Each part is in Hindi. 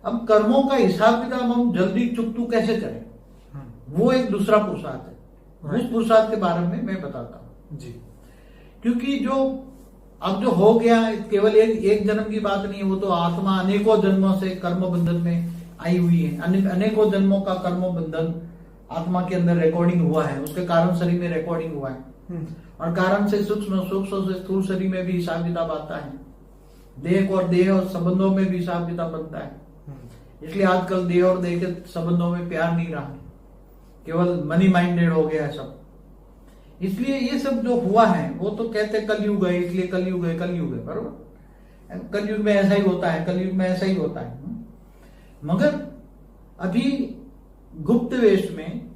अब कर्मों का हिसाब किताब हम जल्दी चुकतू कैसे करें, वो एक दूसरा पुरुषार्थ है। उस पुरुषार्थ के बारे में मैं बताता हूँ जी। क्योंकि जो अब जो हो गया केवल एक जन्म की बात नहीं है, वो तो आत्मा अनेकों जन्मों से कर्म बंधन में आई हुई है। अनेकों जन्मों का कर्म बंधन आत्मा के अंदर रिकॉर्डिंग हुआ है, उसके कारण शरीर में रिकॉर्डिंग हुआ है, और कारण से सूक्ष्म सूक्ष्म से स्थूल शरीर में भी हिसाब किताब आता है, देह और संबंधों में भी हिसाब किताब बनता है। इसलिए आजकल देह और देह के संबंधों में प्यार नहीं रहा, केवल मनी माइंडेड हो गया है सब। इसलिए ये सब जो हुआ है वो तो कहते कलयुग है, इसलिए कलयुग है, कलयुग है, बरोबर। कलयुग में ऐसा ही होता है, कलयुग में ऐसा ही होता है। मगर अभी गुप्त वेश में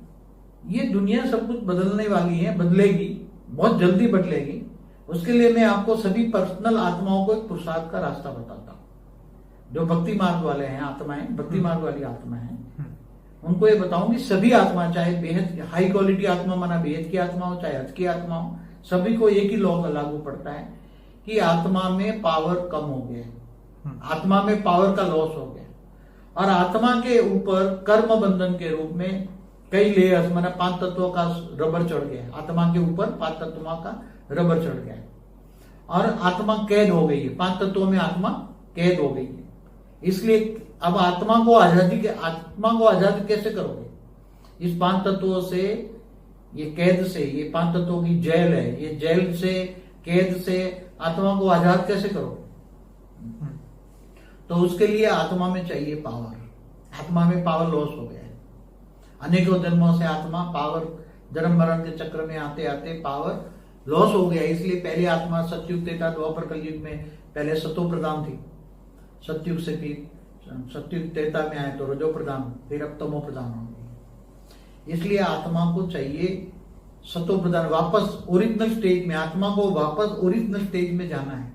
ये दुनिया सब कुछ बदलने वाली है, बदलेगी, बहुत जल्दी बदलेगी। उसके लिए मैं आपको सभी पर्सनल आत्माओं को एक पुरुषार्थ का रास्ता बताता हूं। जो भक्ति मार्ग वाले हैं आत्माएं, भक्ति मार्ग वाली आत्माएं हैं, उनको ये बताऊंगी सभी आत्मा, चाहे बेहद हाई क्वालिटी आत्मा माना बेहद की आत्मा हो, चाहे हज की आत्मा हो, सभी को एक ही लॉ लागू पड़ता है कि आत्मा में पावर कम हो गया, आत्मा में पावर का लॉस हो गया, और आत्मा के ऊपर कर्म बंधन के रूप में कई लेयर्स माना 5 तत्वों का रबर चढ़ गया। आत्मा के ऊपर 5 तत्वों का रबर चढ़ गया और आत्मा कैद हो गई है, 5 तत्वों में आत्मा कैद हो गई है। इसलिए अब आत्मा को आजाद कैसे करोगे? इस 5 तत्वों से, ये कैद से, ये 5 तत्वों की जेल है, ये जेल से, कैद से आत्मा को आजाद कैसे करोगे? तो उसके लिए आत्मा में चाहिए पावर। आत्मा में पावर लॉस हो गया है, अनेकों जन्मों से आत्मा पावर, जन्म मरण के चक्र में आते आते पावर लॉस हो गया। इसलिए पहले आत्मा सतयुग त्रेता द्वापर कलयुग में पहले सतो प्रधान थी, सतयुग से फिर सतयुग त्रेता में आए तो रजो प्रधान, फिर अब तमो प्रधान हो गई। इसलिए आत्मा को चाहिए सतो प्रधान, वापस ओरिजिनल स्टेज में, आत्मा को वापस ओरिजिनल स्टेज में जाना है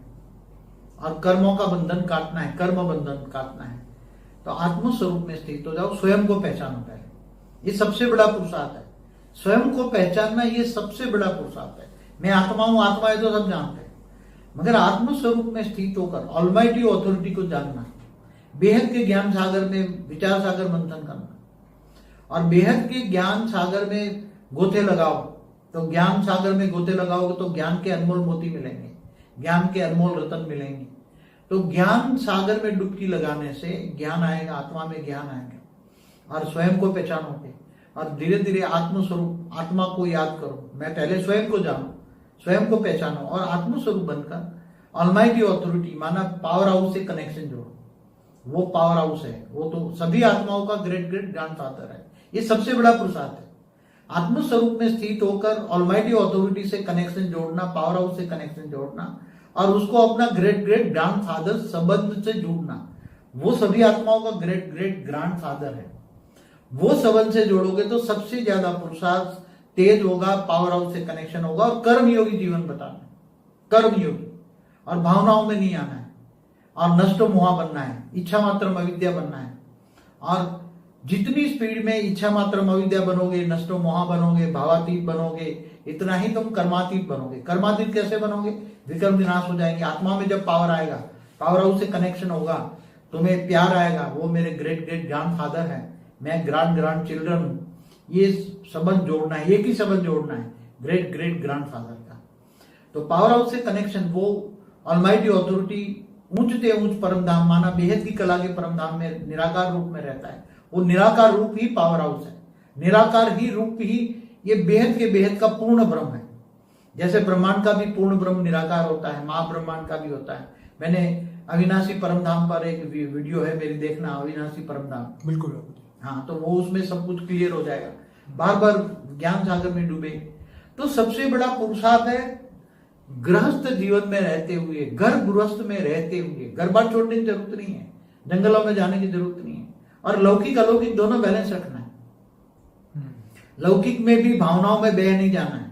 और कर्मों का बंधन काटना है, कर्म बंधन काटना है। तो आत्म स्वरूप में स्थित हो जाओ, स्वयं को पहचानो पहले। ये सबसे बड़ा पुरुषार्थ है, स्वयं को पहचानना, ये सबसे बड़ा पुरुषार्थ है। मैं आत्मा हूं, आत्मा है तो सब जानते हैं, मगर आत्म स्वरूप में स्थित होकर ऑलमाइटी ऑथोरिटी को जानना, बेहद के ज्ञान सागर में विचार सागर मंथन करना, और बेहद के ज्ञान सागर में गोते लगाओ। तो ज्ञान सागर में गोते लगाओगे तो ज्ञान के अनमोल मोती मिलेंगे, ज्ञान के अनमोल रतन मिलेंगे। तो ज्ञान सागर में डुबकी लगाने से ज्ञान आएगा, आत्मा में ज्ञान आएगा, और स्वयं को पहचानोगे, और धीरे धीरे आत्मस्वरूप, आत्मा को याद करो। मैं पहले स्वयं को जानो, स्वयं को पहचानो, और आत्मस्वरूप बनकर ऑलमाइटी ऑथोरिटी माना पावर हाउस से कनेक्शन जोड़ो। वो पावर हाउस है, वो तो सभी आत्माओं का ग्रेट ग्रेट ग्रैंडफादर है। ये सबसे बड़ा पुरुषार्थ है, आत्मस्वरूप में स्थित होकर ऑलमाइटी ऑथोरिटी से कनेक्शन जोड़ना, पावर हाउस से कनेक्शन जोड़ना, और उसको अपना ग्रेट ग्रेट ग्रैंडफादर संबंध से जोड़ना। वो सभी आत्माओं का ग्रेट ग्रेट ग्रैंडफादर है। वो संबंध से जोड़ोगे तो सबसे ज्यादा पुरुषार्थ तेज होगा, पावर हाउस से कनेक्शन होगा, और कर्मयोगी जीवन बताना, कर्मयोगी, और भावनाओं में नहीं आना है, और नष्टो मोहा बनना है, इच्छा मात्र अविद्या बनना है। और जितनी स्पीड में इच्छा मात्र अविद्या बनोगे, नष्टो मोहा बनोगे, भावातीत बनोगे, इतना ही तुम कर्मातीत बनोगे। कर्मातीत कैसे बनोगे? विकर्म विनाश हो जाएंगे। आत्मा में जब पावर आएगा, पावर हाउस से कनेक्शन होगा, तुम्हें प्यार आएगा, वो मेरे ग्रेट ग्रेट ग्रैंड फादर है, मैं ग्रैंड ग्रैंड चिल्ड्रन हूं। ये संबंध जोड़ना है, एक ही संबंध जोड़ना है, ग्रेट ग्रेट ग्रैंड फादर का। तो पावर हाउस से कनेक्शन, वो ऑलमाइटी ऑथोरिटी ऊंचते ऊंच परम धाम माना बेहद की कला के परम धाम में निराकार रूप में रहता है। वो निराकार रूप ही पावर हाउस है, निराकार ही रूप ही ये बेहद के बेहद का पूर्ण ब्रह्म है। जैसे ब्रह्मांड का भी पूर्ण ब्रह्म निराकार होता है, महाब्रह्मांड का भी होता है। मैंने अविनाशी परम धाम पर एक वीडियो है मेरी, देखना, अविनाशी परम धाम। बिल्कुल। हाँ, तो वो उसमें सब कुछ क्लियर हो जाएगा। बार बार ज्ञान सागर में डूबे। तो सबसे बड़ा पुरुषार्थ है गृहस्थ जीवन में रहते हुए, घर गृहस्थ में रहते हुए, घर बार छोड़ने की जरूरत नहीं है, जंगलों में जाने की जरूरत नहीं है, और लौकिक अलौकिक दोनों बैलेंस रखना है। लौकिक में भी भावनाओं में बह नहीं जाना है।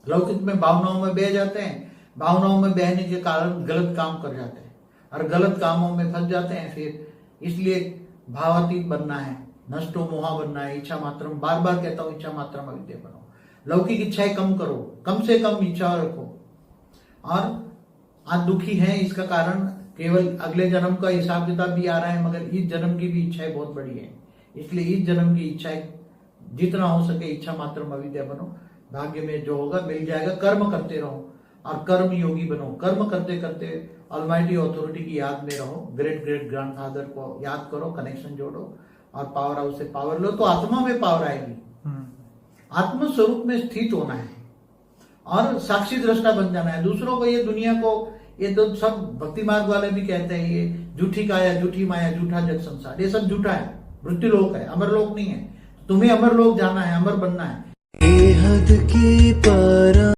लौकिक में भावनाओं में बह जाते हैं, भावनाओं में बहने के कारण गलत काम कर जाते हैं, और गलत कामों में फंस जाते हैं। फिर इसलिए भावातीत बनना है, नष्टो मोहा बनना है, इच्छा मात्रम, बार बार कहता हूं, इच्छा मात्रम अविद्या बनो। लौकिक इच्छाएं कम करो, कम से कम इच्छा रखो। और आज दुखी है, इसका कारण केवल अगले जन्म का हिसाब किताब भी आ रहा है, मगर इस जन्म की भी इच्छाएं बहुत बड़ी है। इसलिए इस जन्म की इच्छाएं जितना हो सके इच्छा मात्र अविद्या बनो। भाग्य में जो होगा मिल जाएगा। कर्म करते रहो और कर्म योगी बनो। कर्म करते करते ऑलमाइटी अथॉरिटी की याद में रहो। ग्रेट ग्रेट ग्रैंडफादर को याद करो, कनेक्शन जोड़ो और पावर हाउस से पावर लो, तो आत्मा में पावर आएगी। आत्म स्वरूप में स्थित होना है और साक्षी दृष्टा बन जाना है। दूसरों को, ये दुनिया को, ये तो सब भक्ति मार्ग वाले भी कहते हैं ये झूठी काया, झूठी माया, झूठा जग संसार, ये सब झूठा है। मृत्यु लोक है, अमर लोक नहीं है। तुम्हें अमर लोक जाना है, अमर बनना है।